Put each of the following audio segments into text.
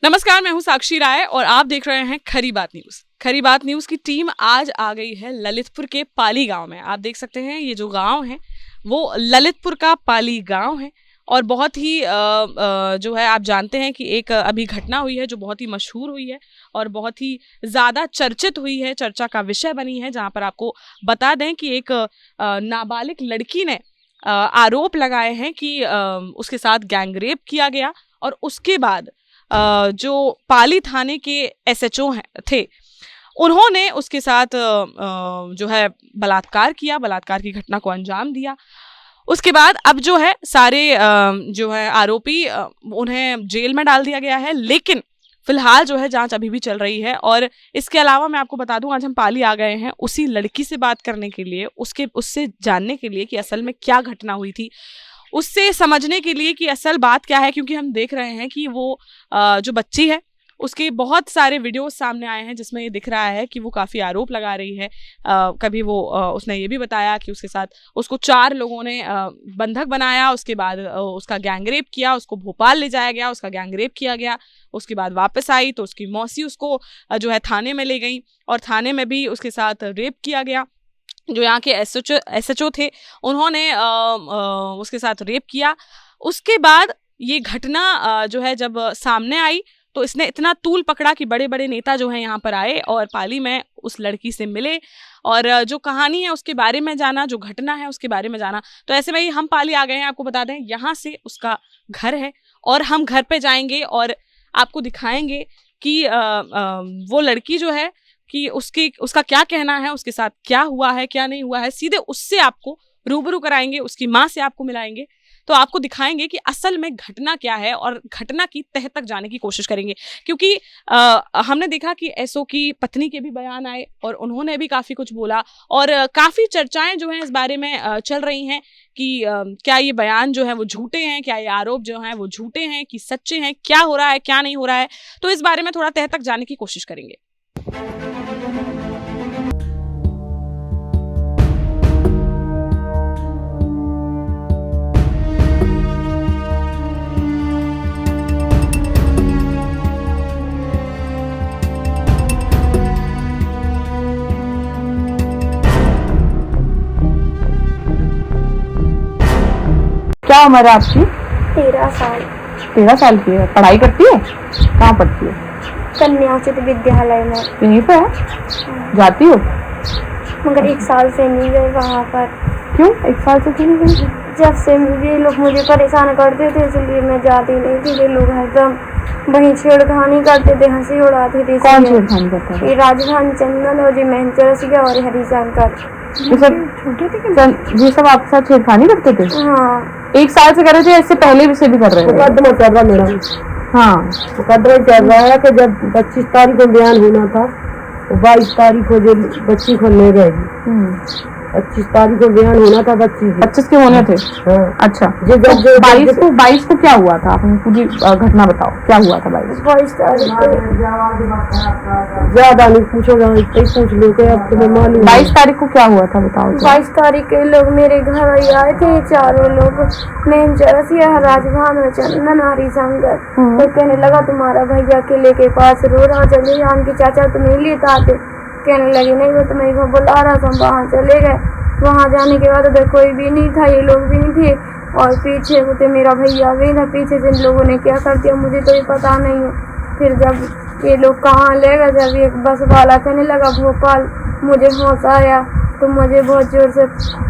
नमस्कार, मैं हूं साक्षी राय और आप देख रहे हैं खरी बात न्यूज। खरी बात न्यूज की टीम आज आ गई है ललितपुर के पाली गांव में। आप देख सकते हैं ये जो गांव है वो ललितपुर का पाली गांव है और बहुत ही जो है आप जानते हैं कि एक अभी घटना हुई है जो बहुत ही मशहूर हुई है और बहुत ही ज़्यादा चर्चित हुई है, चर्चा का विषय बनी है। जहां पर आपको बता दें कि एक नाबालिग लड़की ने आरोप लगाए हैं कि उसके साथ गैंगरेप किया गया और उसके बाद जो पाली थाने के SHO थे उन्होंने उसके साथ जो है बलात्कार किया, बलात्कार की घटना को अंजाम दिया। उसके बाद अब जो है सारे जो है आरोपी उन्हें जेल में डाल दिया गया है, लेकिन फिलहाल जो है जांच अभी भी चल रही है। और इसके अलावा मैं आपको बता दूं आज हम पाली आ गए हैं उसी लड़की से बात करने के लिए, उससे जानने के लिए कि असल में क्या घटना हुई थी, उससे समझने के लिए कि असल बात क्या है। क्योंकि हम देख रहे हैं कि वो जो बच्ची है उसके बहुत सारे वीडियोस सामने आए हैं जिसमें ये दिख रहा है कि वो काफ़ी आरोप लगा रही है। कभी वो उसने ये भी बताया कि उसके साथ उसको 4 लोगों ने बंधक बनाया, उसके बाद उसका गैंगरेप किया, उसको भोपाल ले जाया गया, उसका गैंगरेप किया गया। उसके बाद वापस आई तो उसकी मौसी उसको जो है थाने में ले गई और थाने में भी उसके साथ रेप किया गया। जो यहाँ के SHO थे उन्होंने उसके साथ रेप किया। उसके बाद ये घटना जो है जब सामने आई तो इसने इतना तूल पकड़ा कि बड़े बड़े नेता जो हैं यहाँ पर आए और पाली में उस लड़की से मिले और जो कहानी है उसके बारे में जाना, जो घटना है उसके बारे में जाना। तो ऐसे में ही हम पाली आ गए हैं। आपको बता दें यहाँ से उसका घर है और हम घर पे जाएंगे और आपको दिखाएंगे कि वो लड़की जो है कि उसका क्या कहना है, उसके साथ क्या हुआ है क्या नहीं हुआ है। सीधे उससे आपको रूबरू कराएंगे, उसकी माँ से आपको मिलाएंगे तो आपको दिखाएंगे कि असल में घटना क्या है और घटना की तह तक जाने की कोशिश करेंगे। क्योंकि हमने देखा कि SO की पत्नी के भी बयान आए और उन्होंने भी काफ़ी कुछ बोला और काफ़ी चर्चाएं जो हैं इस बारे में चल रही हैं कि क्या ये बयान जो है वो झूठे हैं, क्या ये आरोप जो हैं वो झूठे हैं कि सच्चे हैं, क्या हो रहा है क्या नहीं हो रहा है। तो इस बारे में थोड़ा तह तक जाने की कोशिश करेंगे। क्या उम्र है आपकी? 13 साल। 13 साल की है। पढ़ाई करती है? कहाँ पढ़ती है? कन्या उच्च विद्यालय में। यहीं पे है? जाती हो? मगर 1 साल से नहीं गए वहाँ पर। क्यों 1 साल से क्यों नहीं गई? जब से ये लोग मुझे परेशान करते थे इसलिए मैं जाती नहीं थी। ये लोग एकदम वहीं छेड़खानी करते थे, हंसी उड़ाते थे। कौन छेड़खानी करता है? ये राजधानी चंदन और जी महेंद्र और हरिशंकर, ये सब आपके साथ छेड़खानी करते थे? हाँ 1 साल से कर रहे थे, इससे पहले से भी कर रहे थे? मुकदमा चल रहा मैडम। हाँ मुकदमा चल रहा है कि जब 25 तारीख को बयान होना था 22 तारीख को जो बच्ची को ले गए, 25 तारीख को बयान होना था बच्ची 25 के होने थे। हाँ। अच्छा जो तो जब 22 को क्या हुआ था? आप पूरी घटना बताओ, क्या हुआ था 22 तारीख को। ज्यादा नहीं पूछो, पूछ लो कि अब तुम्हें मालूम। 22 तारीख को क्या हुआ था बताओ। 22 तारीख के लोग मेरे घर आए थे, 4 लोग, महेंद्र राजधान चंदन हरिशंकर। तो कहने लगा तुम्हारा भैया किले के पास रो रहा, चले जान के चाचा तुम्हें लेता आते। कहने लगे नहीं वो तुम्हें को बुला रहा था। हम वहाँ चले गए। वहाँ जाने के बाद उधर कोई भी नहीं था, ये लोग भी नहीं थे और पीछे होते मेरा भैया भी था। पीछे से इन लोगों ने क्या कर दिया मुझे तो ये पता नहीं है। फिर जब ये लोग कहाँ ले गए, जब एक बस वाला कहने लगा भोपाल, मुझे होश आया तो मुझे बहुत जोर से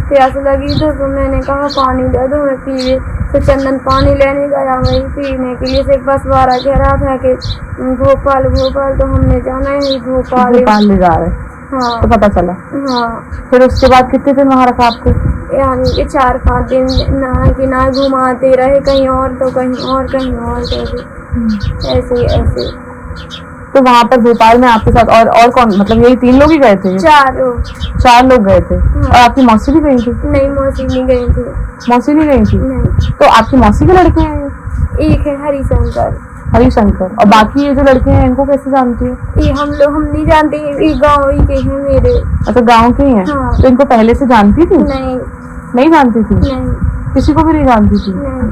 प्यास लगी तो मैंने कहा पानी दे दो मैं पीवे। तो चंदन पानी लेने गया वही पीने के लिए। से एक बस वाला कह रहा था कि भोपाल तो हमने जाना है भोपाल ले जा रहे। हाँ तो पता चला। हाँ फिर उसके बाद कितने दिन वहाँ रखा आपको? यानी कि 4-5 दिन ना घुमाते रहे, कहीं और तो कहीं और कहीं और ऐसे। तो वहाँ पर भोपाल में आपके साथ और कौन, मतलब यही 3 लोग ही गए थे? 4 लोग गए थे। और आपकी मौसी भी गई थी? नहीं मौसी नहीं गई थी। मौसी नहीं गई थी? नहीं। तो आपकी मौसी के लड़के हैं? एक है हरिशंकर। और बाकी ये जो लड़के हैं इनको कैसे जानती है? ये हम नहीं जानते, ये गाँव ही के हैं मेरे। अच्छा गाँव के ही हैं। हाँ। तो इनको पहले से जानती थी? नहीं जानती थी? नहीं। किसी को भी नहीं जानती थी? नहीं।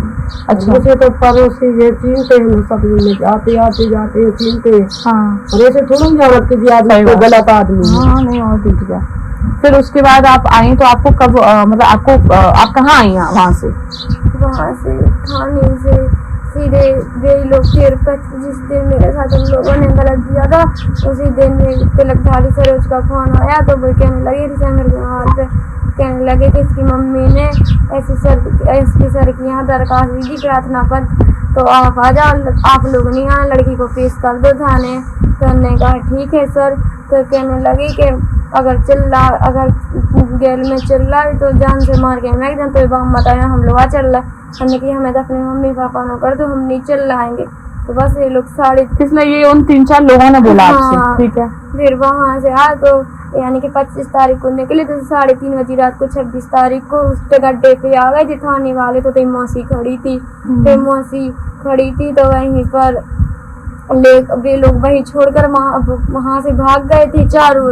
अच्छा। वैसे तो पड़ोसी ये चीनते हैं सब लोग, आते आते जाते हैं चीनते हैं। हाँ और ऐसे थोड़ा जानत कि जी आदमी तो गलत आदमी है। हाँ, नहीं और ठीक है। फिर उसके बाद आप आई तो आपको कब मतलब आपको आप कहाँ आई हैं वहाँ से? वहाँ से थाने से सीधे वे लोग फिर जिस दिन मेरे साथ उन लोगों ने गलत किया था उसी दिन में तिलकधारी सरोज का फोन आया तो वो कहने लगे रिसंगर के हाल पे कहने लगे कि इसकी मम्मी ने एसपी सर की यहाँ दरखास्त दी थी प्रार्थना पत्र, तो आप आ जाओ, आप लोग नहीं आए, लड़की को पेश कर दो थाने। तो हमने कहा ठीक है सर। तो कहने लगे कि अगर गेल में चिल्ला तो जान से मार के मैं तो बाम बताया हम लोग आ चल रहा। हमने कि हमें तो अपने मम्मी पापा ने कर दो, हम नहीं चल लाएंगे। तो बस ये लोग इसलिए ये उन 3-4 लोगों ने बोला आपसे? हाँ। ठीक है। फिर वहाँ से आ तो यानी कि 25 तारीख को निकले तो 3:30 बजे रात को 26 तारीख को उस गड्ढे पे आ गए थे थाने वाले। तो मौसी खड़ी थी, फिर मौसी खड़ी थी तो वहीं पर वे लोग वहीं छोड़कर वहाँ से भाग गए थे चारों,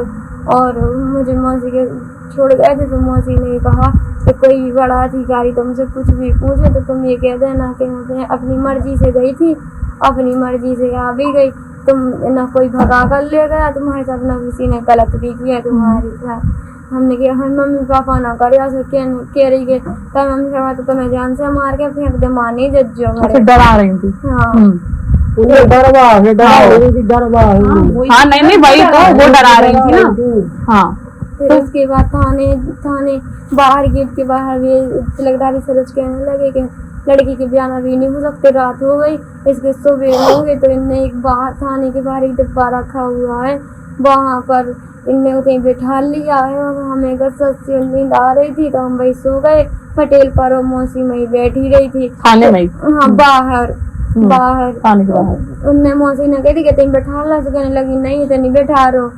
और मुझे मौसी के छोड़ गए थे। तो मौसी ने कहा कि कोई बड़ा अधिकारी तुमसे कुछ भी पूछे तो तुम ये कह देना कि मैं अपनी मर्जी से गई थी, अपनी मर्जी से आ भी गई, तुम ना कोई भगा कर ले गया तुम्हारे साथ, ना किसी ने गलत भी किया तुम्हारे साथ। हमने कहा हम मम्मी पापा ना करे कह रही है तब मम्मी पापा तो तुम्हें जान से मार के फेंक दे, मानी जज्जो डरा रही थी। हाँ डरवा है हाँ नहीं वही तो वो डरा रही थी ना। हाँ फिर उसके बाद थाने बाहर गेट के बाहर भी तिलकधारी सरोज कहने लगे कि लड़की के बयान अभी नहीं हो सकते, रात हो गई, इसके सुबह हो गए। तो इनने एक बाहर थाने के बाहर एक डिब्बा रखा हुआ है, वहाँ पर इनने उसे बिठा लिया है और हमें सस्ती नींद आ रही थी तो हम वही सो गए। पटेल पर और मौसी में बैठी रही थी थाने में? हाँ बाहर थाने के बाहर। उनने मौसी ने कही थी कि तुम बैठा ला, तो कहने लगी नहीं तो नहीं बैठा रहो,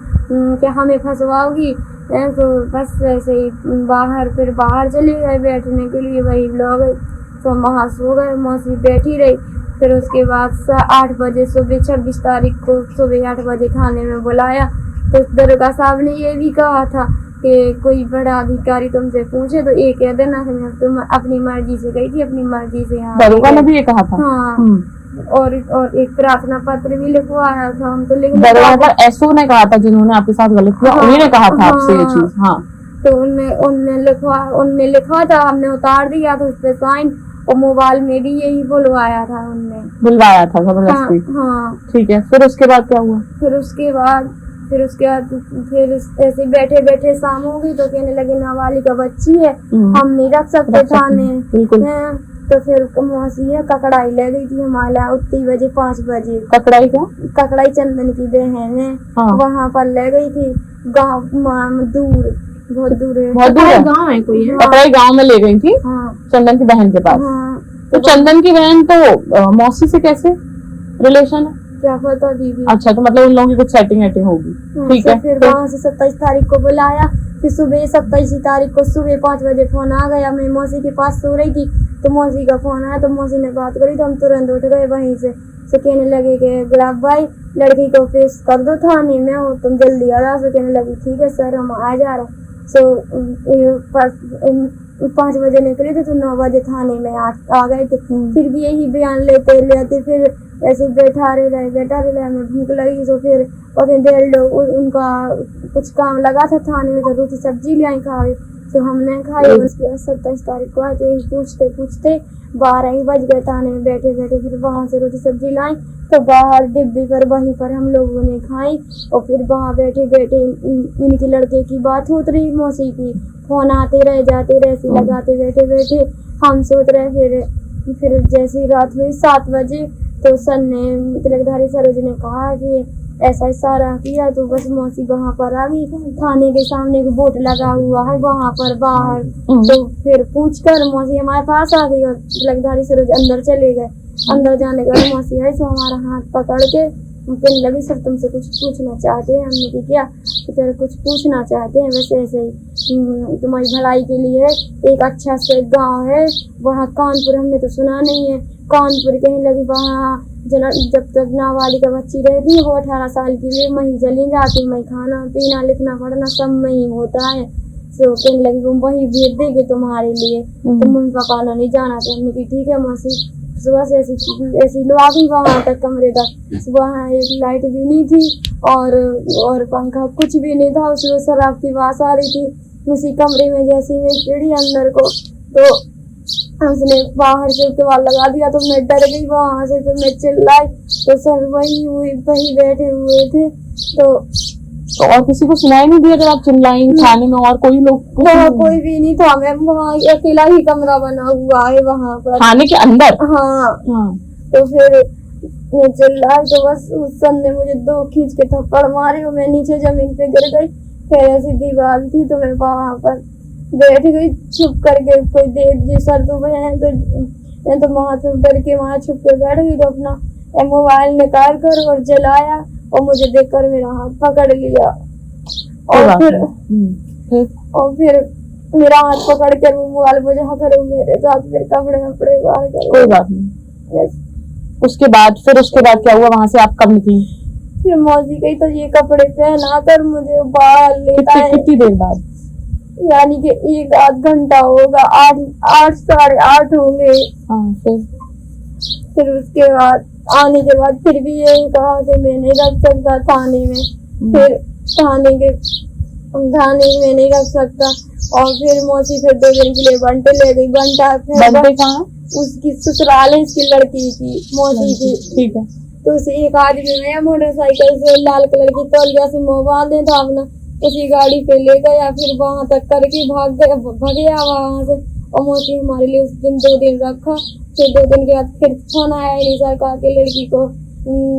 क्या हमें फंसवाओगी। तो बस ऐसे ही फिर बाहर चले गए बैठने के लिए, वही लोग तो वहाँ सो गए, मौसी बैठी रही। फिर उसके बाद 8 बजे सुबह 26 तारीख को सुबह 8 बजे थाने में बुलाया। तो दरोगा साहब ने ये भी कहा था कि कोई बड़ा अधिकारी तुमसे पूछे तो ये कह देना कि तुम अपनी मर्जी से गई थी, अपनी मर्जी से यहाँ दरोगा ने भी ये कहा था? हाँ। और एक प्रार्थना पत्र भी लिखवाया था, हम तो दरोगा एसओ ने कहा था जिन्होंने आपके साथ गलत किया, उन्हीं ने कहा था आपसे ये चीज? हाँ तो उनने लिखवा था, हमने उतार दिया था उस पर साइन, और मोबाइल में भी यही बुलवाया था, उनने बुलवाया था जबरदस्ती। हाँ ठीक है। फिर उसके बाद क्या हुआ? फिर उसके बाद फिर ऐसे बैठे बैठे शाम हो गई तो कहने लगे नाबालिग बच्ची है, हम नहीं रख सकते थाने। तो फिर मौसी है ककड़ाई ले गई थी हमारा उतनी बजे 5 बजे। ककड़ाई क्या? ककड़ाई चंदन की बहन है, वहाँ पर ले गई थी, गाँव दूर बहुत दूर है, गाँव है कोई है? ककड़ाई गाँव में ले गई थी चंदन की बहन के पास। तो चंदन की बहन तो मौसी से कैसे रिलेशन है? क्या पता दीदी। अच्छा तो मतलब उन लोगों की कुछ सेटिंग होगी। ठीक है। फिर वहाँ से 27 तारीख को बुलाया, फिर सुबह 27 तारीख को सुबह 5 बजे फोन आ गया। मैं मौसी के पास सो रही थी तो मौसी का फोन आया, तो मौसी ने बात करी तो हम तुरंत उठ गए वहीं से। तो कहने लगे कि गुलाब भाई लड़की को पेश कर दो थाने में, हो तुम जल्दी आ जाओ। तो कहने लगी ठीक है सर हम आ जा रहे। सो 5 बजे निकले थे तो 9 बजे थाने में आ गए थे। फिर भी यही बयान लेते फिर ऐसे बैठा रहे, हमें भूख लगी तो फिर डेढ़ लोग उनका कुछ काम लगा था थाने में तो रोटी सब्जी ले आई खाए, तो हमने खाई। उसके बाद 27 तारीख को आते ही पूछते 12 ही बज गए थाने में बैठे। फिर वहाँ से रोटी सब्जी लाई तो बाहर डिब्बी पर वहीं पर हम लोगों ने खाई। और फिर वहाँ बैठे इनके लड़के की बात होती रही, मौसी की फोन आते रहे जाते रहे, लगाते बैठे हम सोच रहे। फिर जैसी रात हुई 7 बजे तो सर ने तिलकधारी सरोज ने कहा कि ऐसा इशारा किया तो बस मौसी वहाँ पर आ गई। थाने के सामने एक बोर्ड लगा हुआ है वहाँ पर बाहर, तो फिर पूछकर मौसी हमारे पास आ गई और तिलकधारी सरोज अंदर चले गए। अंदर जाने के बाद मौसी आई तो हमारा हाथ पकड़ के कहने लगी सर तुमसे कुछ पूछना चाहते हैं। हमने की क्या तो सर कुछ पूछना चाहते हैं, वैसे ऐसे ही तुम्हारी भलाई के लिए एक अच्छा से गांव है वहाँ कानपुर, हमने तो सुना नहीं है कानपुर। कहने लगी वहाँ जब तक नाबालिग बच्ची रहती है वो 18 साल की वे वहीं चली जाती, वहीं खाना पीना लिखना पढ़ना सब वहीं होता है। तो कहने लगी वो वही भेज देगी तुम्हारे लिए, तो मम्मी पापा ने नहीं जाना, तो हमने कहा ठीक है मौसी। सुबह से ऐसी लो आ गई वहाँ तक कमरे तक। सुबह एक लाइट भी नहीं थी और पंखा कुछ भी नहीं था, उसमें शराब की आवाज़ आ रही थी उसी कमरे में। जैसे मैं चिड़ी अंदर को, तो उसने बाहर से केवाड़ लगा दिया, तो मैं डर गई वहाँ से, तो मैं चिल्लाई, तो सर वही बैठे हुए थे। तो और किसी को सुनाई नहीं दिया जब आप चिल्लाई थाने में? और कोई लोग? कोई भी नहीं था, मैं वहाँ अकेला ही कमरा बना हुआ है वहाँ पर थाने के अंदर। हाँ। तो फिर मैं चिल्लाई, तो बस उस सन ने मुझे 2 खींच के थप्पड़ मारे और मैं नीचे जमीन पे गिर गई। फिर ऐसी दीवार थी, तो मैं वहाँ पर बैठ गई छुप करके। कोई देर जी सर तो मैं तो वहाँ से डर के वहाँ छुप के बैठ गई। तो अपना मोबाइल निकाल कर और जलाया, और मुझे देखकर मेरा हाथ पकड़ लिया। और फिर मेरा हाथ पकड़ कर वो मोबाइल बुझा कर मेरे साथ फिर कपड़े बाहर कर। कोई बात नहीं। उसके बाद क्या हुआ? वहाँ से आप कब निकली? फिर मौसी गई तो ये कपड़े पहना कर मुझे बाहर लेता है। कितनी देर बाद? यानी कि 1-8 घंटा होगा, 8 साढ़े 8 होंगे। फिर उसके बाद आने के बाद फिर भी यही कहा कि मैं नहीं रख सकता थाने में। फिर थाने में नहीं रख सकता। और फिर मौसी फिर 2 दिन के लिए बंटे ले गई। बंटे कहाँ? उसकी ससुराल है, इसकी लड़की की, मौसी की। ठीक है। तो उसे एक आदमी में मोटरसाइकिल से लाल कलर की तौलिया से मुँह बांधे था अपना, उसी गाड़ी पे ले गया। फिर वहां तक करके भाग गया वहां से। और मौसी हमारे लिए उस दिन 2 दिन रखा। फिर 2 दिन के बाद फिर फोन आया नहीं सरकार के लड़की को,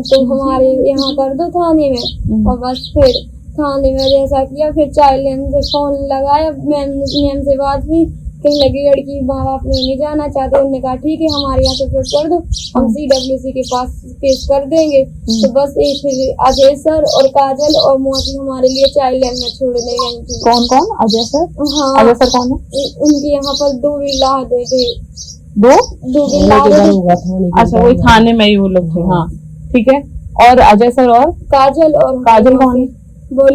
तो हमारे यहाँ कर दो थाने में। और बस फिर थाने में जैसा किया, फिर चाइल्ड लाइन से फोन लगाया, मैम से बात हुई। कहीं लगी लड़की माँ बाप नहीं जाना चाहते, उन्होंने कहा ठीक है हमारे यहाँ से फिर कर दो, हम CWC के पास पेश कर देंगे। तो बस फिर अजय सर और काजल और मौसी हमारे लिए चाइल्ड लाइन में छोड़ने गई थी। कौन? अजय सर? हाँ। अजय सर कौन है? उनके यहाँ पर 2 बिल्ला थे। 2 बिल्ला? अच्छा, वही थाने में ही वो लोग थे। हाँ ठीक है। और अजय सर और काजल कौन है? वो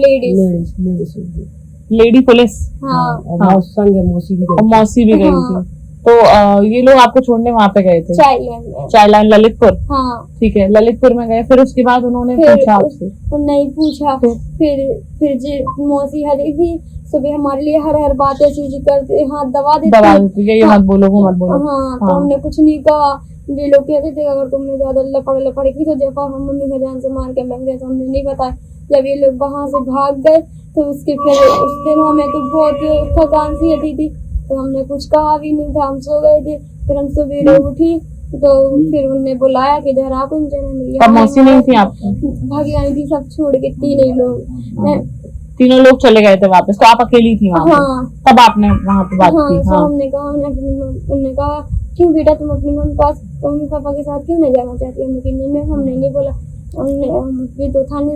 लेडी पुलिस। हाँ। मौसी भी गई थी। तो ये लोग आपको छोड़ने वहाँ पे गए थे चाइल्ड लाइन ललितपुर? हाँ। ठीक है, ललितपुर में गए। फिर उसके बाद उन्होंने पूछा आपसे? नहीं पूछा। फिर मौसी हरी थी, सुबह हमारे लिए हर बात ऐसी करते, हाथ दबा देती, ये मत बोलो वो मत बोलो। हाँ। तो हमने कुछ नहीं कहा। ये लोग कहते थे अगर तुमने ज्यादा लपड़ की तो जब हम मम्मी का जान से मार के लग गए, तो हमने नहीं बताया। जब ये लोग वहाँ से भाग गए तो उसके फिर उस दिन हमें तो बहुत थकान सी थी, तो हमने कुछ कहा भी नहीं था, हम सो गए थे। फिर हम सवेरे उठी तो फिर उन्होंने बुलाया कि इधर आप मौसी नहीं थी आपकी? भागी आई थी सब छोड़ के, 3 लोग। 3 लोग चले गए थे वापस, तो आप अकेली थी वहाँ? हाँ। तब आपने वहाँ पे बात की? हाँ। हमने कहा, उन्होंने कहा क्यों बेटा तुम अपनी मम्मी पापा के साथ क्यों नहीं जाना चाहती? हमने नहीं बोला। ये तो थाने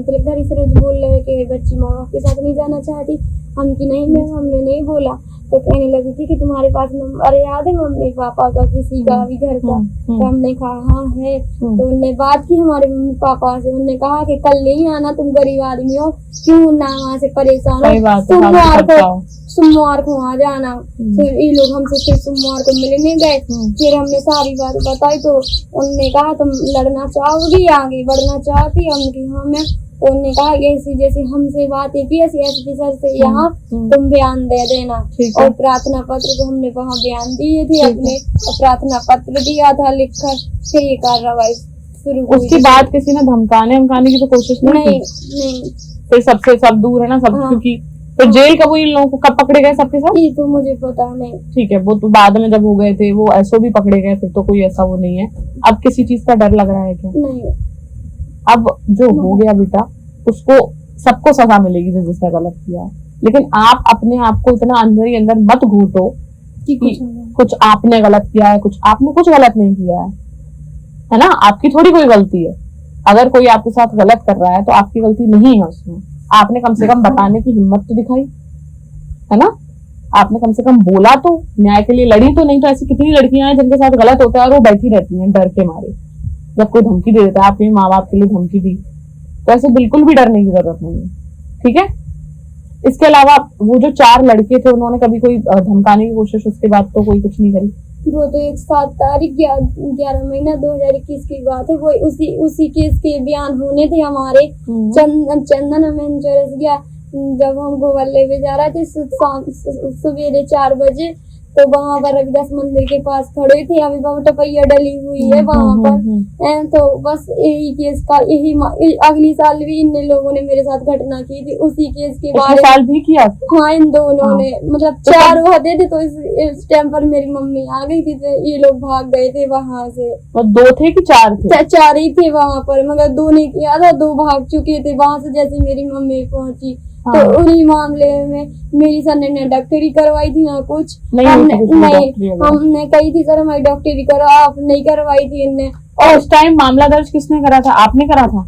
कलेक्टर से रोज बोल रहे कि बच्ची माँ बाप के साथ नहीं जाना चाहती। हम की नहीं मैम हमने नहीं बोला। तो कहने लगी थी कि तुम्हारे पास नंबर याद है मम्मी पापा का किसी का भी घर का? तो हमने कहा हाँ है। तो उनने बात की हमारे मम्मी पापा से, उनने कहा कि कल नहीं आना, तुम गरीब आदमी हो, क्यों ना वहाँ से परेशान हो, सोमवार को आ जाना। फिर ये लोग हमसे फिर सोमवार को मिलने गए। फिर हमने सारी बात बताई, तो उनने कहा तुम लड़ना चाहोगी, आगे बढ़ना चाहती? हमने कहा हाँ मैम। तो उन्होंने कहा ऐसी जैसे हमसे बातें की ऐसी SP सर से यहाँ तुम बयान दे देना। और प्रार्थना पत्र तो हमने वहाँ बयान दिए थे अपने, प्रार्थना पत्र दिया था लिखकर। फिर ये कार्रवाई शुरू हुई। उसके बाद किसी ने धमकाने की तो कोशिश नहीं? फिर सबसे सब दूर है ना सब। हाँ। क्योंकि तो जेल कब इन लोगों को कब पकड़े गए सबके साथ? ये तो मुझे पता नहीं। ठीक है, वो तो बाद में जब हो गए थे वो ऐसो भी पकड़े गए, फिर तो कोई ऐसा वो नहीं है। अब किसी चीज का डर लग रहा है क्या? नहीं। अब जो हो गया बेटा, उसको सबको सजा मिलेगी जिसने गलत किया है। लेकिन आप अपने आप को इतना अंदर ही अंदर मत घूटो कि कुछ आपने गलत किया है, आपने कुछ गलत नहीं किया है ना? आपकी थोड़ी कोई गलती है। अगर कोई आपके साथ गलत कर रहा है तो आपकी गलती नहीं है उसमें। आपने कम से कम बताने की हिम्मत तो दिखाई, है ना? आपने कम से कम बोला तो, न्याय के लिए लड़ी तो। नहीं तो ऐसी कितनी लड़कियां हैं जिनके साथ गलत होता है और वो बैठी रहती हैं डर के मारे। जब कोई धमकी दे देता है, आपके माँ बाप के लिए धमकी दी, तो ऐसे बिल्कुल भी डरने की जरूरत नहीं है। ठीक है, इसके अलावा वो जो 4 लड़के थे उन्होंने कभी कोई धमकाने की कोशिश उसके बाद तो कोई कुछ नहीं करी? वो तो एक 7 तारीख 11 महीना 2021 की बात है। वो उसी केस के बयान होने थे हमारे। चंदन हमें चरस गया जब हम गोवल्ले में जा रहे थे सवेरे 4 बजे, तो वहाँ पर रविदास मंदिर के पास खड़े थे। अभी वहाँ टपैया डली हुई है वहाँ पर। तो बस यही केस का अगली साल भी इन लोगों ने मेरे साथ घटना की थी उसी केस के बारे में। साल भी किया? हाँ, इन दोनों ने मतलब 4 होते थे। तो इस टाइम पर मेरी मम्मी आ गई थी, तो ये लोग भाग गए थे वहाँ से। 2 थे कि 4 थे? 4 ही थे वहाँ पर, मगर 2 ने किया था, 2 भाग चुके थे वहाँ से जैसे मेरी मम्मी पहुंची। तो उन्हीं मामले में मेरी सर ने डॉक्टरी करवाई थी ना कुछ नहीं, हमने कही थी सर हमारी डॉक्टरी करो, आप नहीं करवाई थी इनने। और उस टाइम मामला दर्ज किसने करा था? आपने करा था?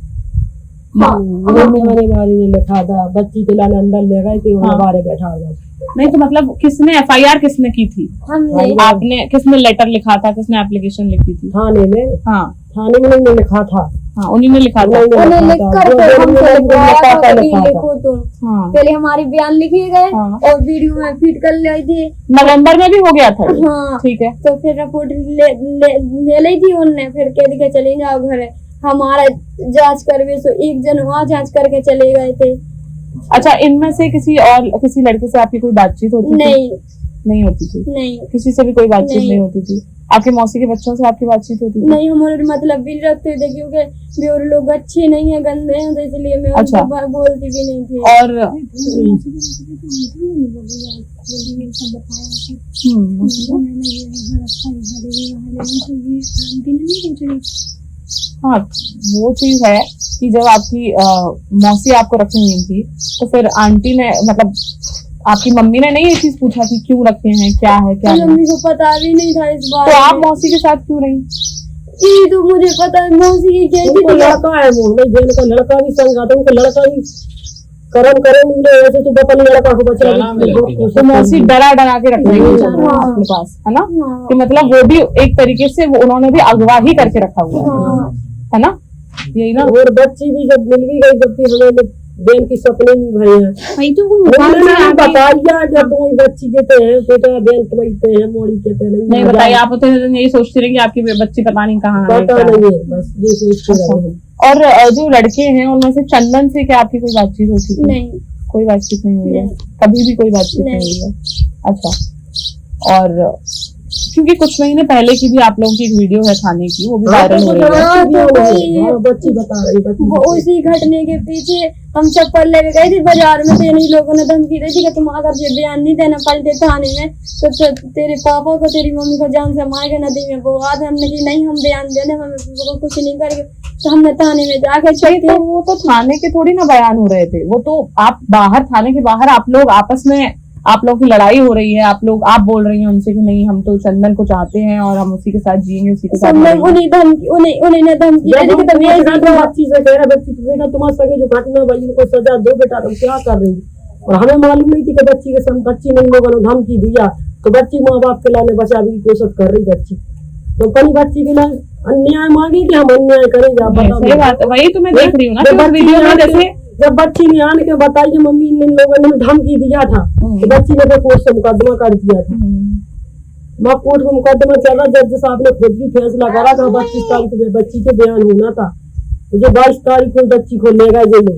मेरे बारे में लिखा था, बच्ची के लाने अंदर ले गए थे, बारे बैठा गया। नहीं तो मतलब किसने FIR किसने की थी? हमने। आपने किसने लेटर लिखा था, किसने एप्लीकेशन लिखी थी? थाने में। हाँ, थाने में नहीं लिखा था। हाँ, उन्हीं ने लिखा था। उन्हें लिखकर फिर हमसे लिखो तुम। पहले हमारे बयान लिखे गए और वीडियो में फीड कर लिए थे। नवंबर में भी हो गया था? हाँ, ठीक है। तो फिर रिपोर्ट ले ली थी उनने, फिर कह दिया चले जाओ घर, हमारा जांच करवे। सो एक जन वहाँ जांच करके चले गए थे। अच्छा, इनमें से किसी लड़के से आपकी कोई बातचीत होती थी? नहीं होती थी? नहीं, किसी से भी कोई बातचीत नहीं होती थी? आपके मौसी के बच्चों से आपकी बातचीत होती थी? नहीं, हमारे मतलब भी रखते थे क्योंकि वो लोग अच्छे नहीं है, गंदे हैं, तो इसलिए मैं उनको बोलती भी नहीं थी। और हाँ, वो चीज है कि जब आपकी मौसी आपको रखी हुई थी तो फिर आंटी ने मतलब आपकी मम्मी ने नहीं ये चीज पूछा कि क्यों रखे हैं, क्या है क्या नहीं? मम्मी को पता भी नहीं था इस बात। तो आप मौसी के साथ क्यों रही? ये तो मुझे पता है, मौसी की क्या लड़का है, वो का लड़का भी संग आता, उनको लड़का भी कर्म करेंगे वैसे तो अपने लड़का को बचा। तो मौसी डरा के रख रही है अपने पास, है ना? कि मतलब वो भी एक तरीके से उन्होंने भी अगवा ही करके रखा हुआ है ना? यही ना। और बच्ची भी जब मिल भी गई, जबकि हमें बहन की सपने नहीं भरे हैं तो बताइए जब तुम बच्ची कहते हैं बेटा बहन कहते हैं मोड़ी कहते नहीं बताइए। आप तो यही सोचती रही कि आपकी बच्ची पता नहीं कहाँ है, पता नहीं है, बस ये सोचते। और जो लड़के हैं उनमें से चंदन से क्या आपकी कोई बातचीत होती है? नहीं, कोई बातचीत नहीं हुई है, कभी भी कोई बातचीत नहीं हुई है? अच्छा, और क्योंकि कुछ महीने पहले की भी आप लोगों की एक वीडियो है थाने की, वो भी वायरल हो रही है। बच्ची बता रही उसी घटने के पीछे हम चप्पल लेके गए थे बाजार में, तो इन्हीं लोगों ने धमकी दी थी कि तुम अगर ये बयान नहीं देना पलटे थाने में तो तेरे पापा को तेरी मम्मी को जान से मारेंगे नदी में वो आज। हमने की नहीं, हम बयान दे दें, हम कुछ नहीं करेंगे। तो हमने थाने में जाकर चेक। तो वो तो थाने के थोड़ी ना बयान हो रहे थे, वो तो आप बाहर, थाने के बाहर आप लोग आपस में, आप लोगों की लड़ाई हो रही है, आप बोल रही हैं उनसे कि नहीं हम तो चंदन को चाहते हैं और हम उसी के साथ जिएंगे, उसी के साथ। उन्हीं ने धमकी बच्ची से कह रहा बच्ची बेटा तुम्हारे संगे जो घटना भाई उनको सजा दो बेटा, तुम क्या कर रही? और हमें मालूम नहीं थी कि बच्ची के संग बच्ची ने लोगों ने धमकी दिया, तो बच्ची माँ बाप के लाने बचाने की कोशिश कर रही बच्ची। तो कल बच्ची के लिए अन्याय मांगी कि हम अन्याय करेंगे? सही बात है, वही तो मैं देख रही हूँ ना वीडियो में। जैसे जब बच्ची ने आने के बताइए मम्मी इन लोगों ने धमकी दिया था, तो बच्ची ने तो कोर्ट से मुकदमा कर दिया था। मैं कोर्ट में मुकदमा चला, जज साहब ने खुद भी फैसला करा था 25 तारीख को बच्ची के बयान होना था, तो जो 22 तारीख को बच्ची को ले गए लोग।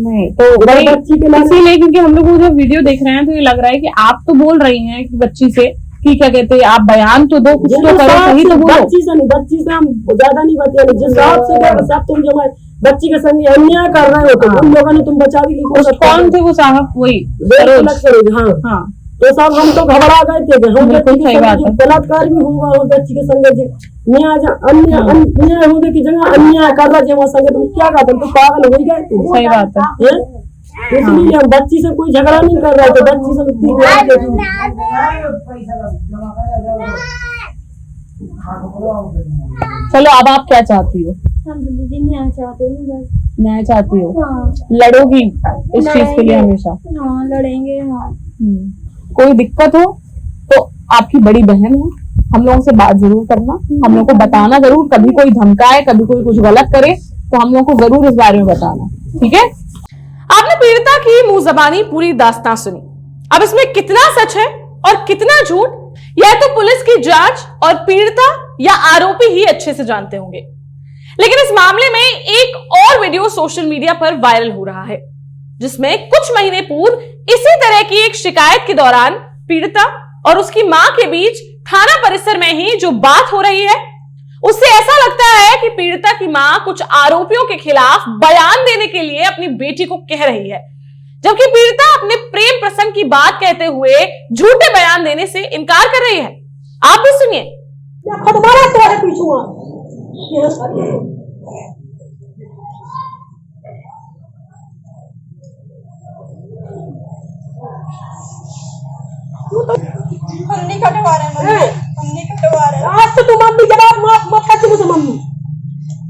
नहीं तो बच्ची के इसीलिए क्योंकि हम लोग जो वीडियो देख रहे हैं तो ये लग रहा है कि आप तो बोल रही हैं कि बच्ची से कि क्या कहते हैं आप बयान तो दो, कुछ तो करो, सही तो बोलो। बच्ची से हम ज्यादा नहीं बतिया, जिस हिसाब से तुम जो बच्ची के संग अन्याय कर रहे हो तो उन लोगों ने तुम बचाने की कोशिश। कौन थे वो साहब? वही हाँ, तो साहब हम तो घबरा गए थे, बलात्कार भी हुआ और बच्ची के संग अन्याय होने की जगह अन्याय कर रहा है संगे, तुम क्या कहते तुम पागल हो गए? सही बात है, इसलिए हम बच्ची से कोई झगड़ा नहीं कर रहे थे, बच्ची से चलो अब आप क्या चाहती हो? न्याय चाहते हैं, बस न्याय चाहती हो? हाँ। लड़ोगी इस चीज के लिए हमेशा? हाँ, लड़ेंगे। हाँ, कोई दिक्कत हो तो आपकी बड़ी बहन है, हम लोगों से बात जरूर करना, हम लोग को बताना जरूर। कभी कोई धमकाए, कभी कोई कुछ गलत करे तो हम लोग को जरूर इस बारे में बताना, ठीक है? आपने पीड़िता की मुंह जबानी पूरी दास्तां सुनी। अब इसमें कितना सच है और कितना झूठ, यह तो पुलिस की जांच और पीड़िता या आरोपी ही अच्छे से जानते होंगे। लेकिन इस मामले में एक और वीडियो सोशल मीडिया पर वायरल हो रहा है, जिसमें कुछ महीने पूर्व इसी तरह की एक शिकायत के दौरान पीड़िता और उसकी मां के बीच थाना परिसर में ही जो बात हो रही है, उससे ऐसा लगता है कि पीड़िता की मां कुछ आरोपियों के खिलाफ बयान देने के लिए अपनी बेटी को कह रही है, जबकि पीड़िता अपने प्रेम प्रसंग की बात कहते हुए झूठे बयान देने से इनकार कर रही है। आप भी सुनिए। हम नहीं कटवा रहे मम्मी, हम नहीं कटवा रहे। आज तो तुम मम्मी जवाब मत कर मुझे मम्मी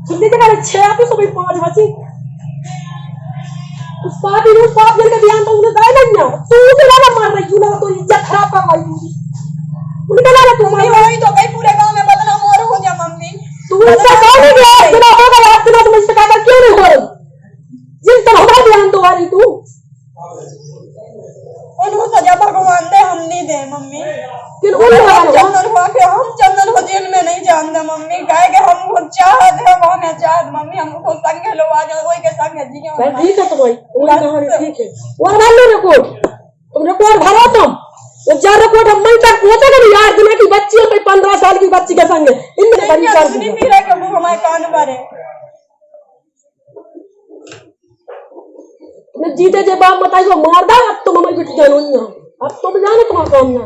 सुनने के बाद 6 आती सुबह 5 बजे उस पापी ने उस पाप के ध्यान तो उन्हें दाई नहीं ना तू उसे ना मार रही तू ना तो इज्जत खराब कर रही उनके ना तू मम्मी वही तो गई पूरे गांव में बदनाम हो गया मम्मी। तू उसका कौन है यार बिना होगा यार बिना तुम इससे काटा क्यों नहीं हो रही जिन तो हमारा ध्यान तो आ रही तू उनको सजा भगवान दे, हम नहीं दे मम्मी। फिर चंदन हुआ के हम चंदन को जेल में नहीं जानते मम्मी, कहे के हमको चाहत है वो हमें चाहत मम्मी, हमको संग लो आ जाओ वही के संग जी ठीक है तुम्हारी कहानी ठीक है और मान लो रिकॉर्ड तुम रिकॉर्ड भरो तुम वो 4 रिकॉर्ड हम मई तक पहुंचे ना यार दिन की बच्ची है 15 साल की बच्ची के संग इनमें बड़ी कर दी पी रहे के वो हमारे कान भरे मैं जीते जे बाप बताई वो मार दा अब तुम हमारी बेटी जानो नहीं अब तुम जाने तुम्हारा काम ना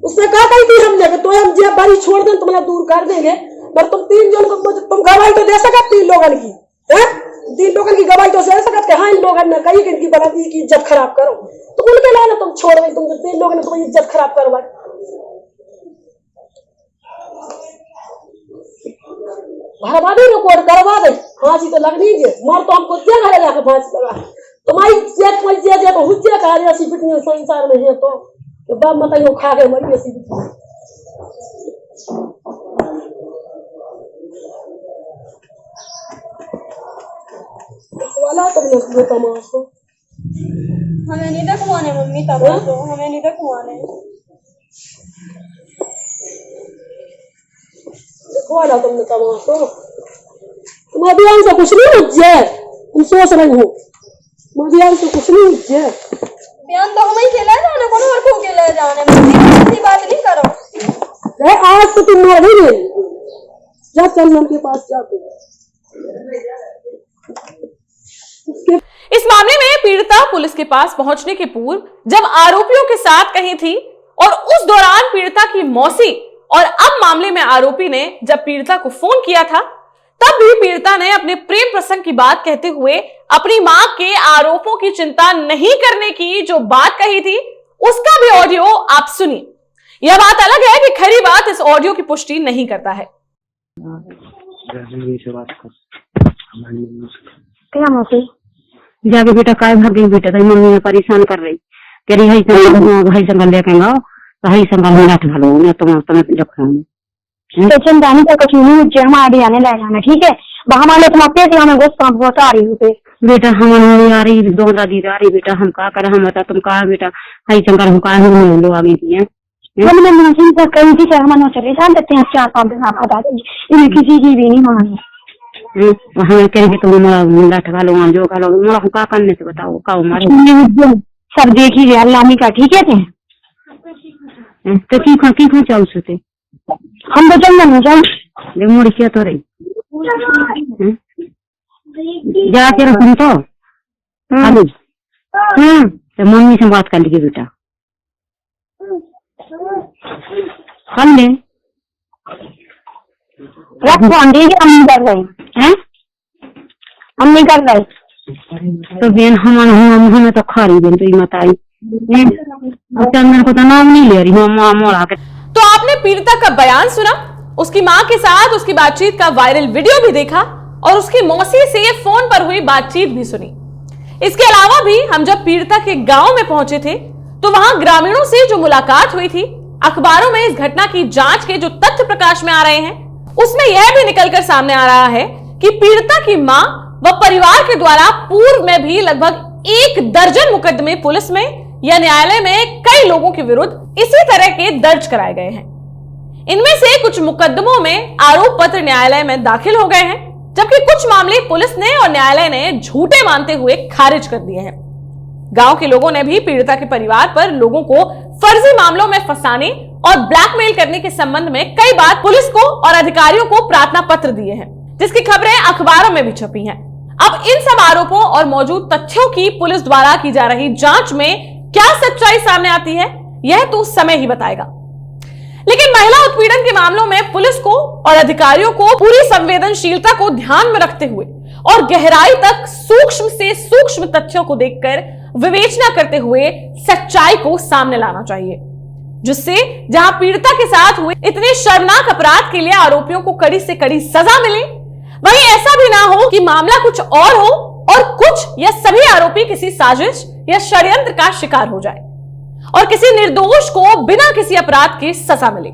उसने कहा थी हमने तो हम जेब बारी छोड़ दें तुम्हारा दूर कर देंगे पर तुम 3 जन को तुम गवाही तो दे सकते 3 लोगन की हैं 3 लोगन की गवाही तो दे सकते हाँ इन लोगन ने कही कि इनकी बराती की इज्जत खराब करो तो उनके लाना तुम छोड़ दे तुम 3 लोगों ने तुम्हारी इज्जत खराब करवाई भरवादी रिकॉर्ड करवा दे फांसी तो लगनी है मार तो हमको क्या घरे जाकर फांसी लगा तुम्हारी जेत तो हुज्जे कहा ऐसी बिटियां संसार में है तो बाप मत खा गए मरी ऐसी बिटियां वाला तुमने तमाशा हमें नहीं देखवाने मम्मी तब तो हमें नहीं देखवाने वाला तुमने तमाशा तुम अभियान से कुछ नहीं उज्जै तुम सोच रही हो अभियान से कुछ नहीं उज्जै बयान तो हम ही के ले जाने कौन और को के ले जाने मम्मी ऐसी बात नहीं करो रे आज तो तुम मर गई जा चंदन के पास जाते इस मामले में पीड़िता पुलिस के पास पहुंचने के पूर्व जब आरोपियों के साथ कहीं थी और उस दौरान पीड़िता की मौसी और अब मामले में आरोपी ने जब पीड़िता को फोन किया था तब भी पीड़िता ने अपने प्रेम प्रसंग की बात कहते हुए अपनी मां के आरोपों की चिंता नहीं करने की जो बात कही थी उसका भी ऑडियो आप सुनिए। यह बात अलग है कि खरी बात इस ऑडियो की पुष्टि नहीं करता है। क्या मौसी जाके बेटा काय भाग गई बेटा तो मम्मी ने परेशान कर रही कह रही है संगल लेके आओ तो हई संगल में नाट घालो मैं तुम्हें रखूंगी तो चिंता नहीं कर नहीं मुझे हमारे आने ले जाना ठीक है हमारे तुम अपने से हमें गोश्त काम बहुत आ रही हूँ बेटा हम आ रही 2 दादी आ रही बेटा हम का कर हम बता तुम कहा बेटा हई संगल हम का हम लोग आगे दिए हमने चिंता करी थी हम चले जान देते हैं 4-5 दिन आप बता दीजिए इन्हें किसी की भी नहीं मांगी हमें कहेंगे तुम नाट घालो जो घालो मोड़ा का करने से बताओ का मारो सब देख ही अल्लाह का ठीक है तो की खा चाउ सोते हम तो चंदन में जाओ मुड़ी क्या तो रही जाके रखूं तो तो मम्मी से बात कर लीजिए बेटा कर ले रखो हम नहीं कर रहे हैं हम नहीं कर रहे तो बेन हमें तो खा रही बेन तो मत आई चंदन को तो नाम नहीं ले रही मोड़ा के। तो आपने पीड़िता का बयान सुना, उसकी मां के साथ उसकी बातचीत का वायरल वीडियो भी देखा और उसकी मौसी से फोन पर हुई बातचीत भी सुनी। इसके अलावा भी हम जब पीड़िता के गांव में पहुंचे थे तो वहां ग्रामीणों से जो मुलाकात हुई थी, अखबारों में इस घटना की जांच के जो तथ्य प्रकाश में आ रहे हैं उसमें यह भी निकलकर सामने आ रहा है कि पीड़िता की मां व परिवार के द्वारा पूर्व में भी लगभग 1 दर्जन मुकदमे पुलिस में या न्यायालय में कई लोगों के विरुद्ध इसी तरह के दर्ज कराए गए हैं। इनमें से कुछ मुकदमों में आरोप पत्र न्यायालय में दाखिल हो गए हैं, जबकि कुछ मामले पुलिस ने और न्यायालय ने झूठे मानते हुए खारिज कर दिए हैं। गांव के लोगों ने भी पीड़िता के परिवार पर लोगों को फर्जी मामलों में फंसाने और ब्लैकमेल करने के संबंध में कई बार पुलिस को और अधिकारियों को प्रार्थना पत्र दिए हैं, जिसकी खबरें अखबारों में भी छपी हैं। अब इन सब आरोपों और मौजूद तथ्यों की पुलिस द्वारा की जा रही जांच में क्या सच्चाई सामने आती है, यह तो समय ही बताएगा। लेकिन महिला उत्पीड़न के मामलों में पुलिस को और अधिकारियों को पूरी संवेदनशीलता को ध्यान में रखते हुए और गहराई तक सूक्ष्म से सूक्ष्म तथ्यों को देखकर विवेचना करते हुए सच्चाई को सामने लाना चाहिए, जिससे जहां पीड़िता के साथ हुए इतने शर्मनाक अपराध के लिए आरोपियों को कड़ी से कड़ी सजा मिले, वहीं ऐसा भी ना हो कि मामला कुछ और हो और कुछ या सभी आरोपी किसी साजिश या षड्यंत्र का शिकार हो जाए और किसी निर्दोष को बिना किसी अपराध के सजा मिले।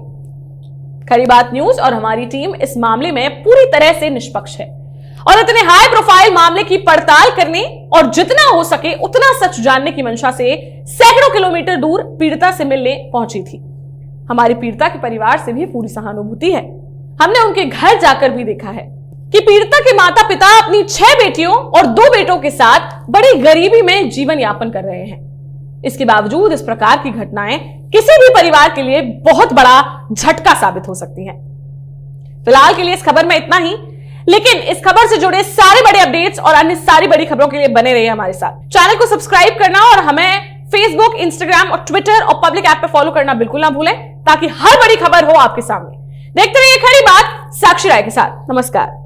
खरी बात न्यूज और हमारी टीम इस मामले में पूरी तरह से निष्पक्ष है और इतने हाई प्रोफाइल मामले की पड़ताल करने और जितना हो सके उतना सच जानने की मंशा से सैकड़ों किलोमीटर दूर पीड़िता से मिलने पहुंची थी। हमारी पीड़िता के परिवार से भी पूरी सहानुभूति है। हमने उनके घर जाकर भी देखा है कि पीड़िता के माता पिता अपनी 6 बेटियों और 2 बेटों के साथ बड़ी गरीबी में जीवन यापन कर रहे हैं। इसके बावजूद इस प्रकार की घटनाएं किसी भी परिवार के लिए बहुत बड़ा झटका साबित हो सकती हैं। फिलहाल के लिए इस खबर में इतना ही, लेकिन इस खबर से जुड़े सारे बड़े अपडेट्स और अन्य सारी बड़ी खबरों के लिए बने रहिए हमारे साथ। चैनल को सब्सक्राइब करना और हमें फेसबुक, इंस्टाग्राम और ट्विटर और पब्लिक ऐप पे फॉलो करना बिल्कुल ना भूलें, ताकि हर बड़ी खबर हो आपके सामने। देखते रहिए खरी बात साक्षी राय के साथ। नमस्कार।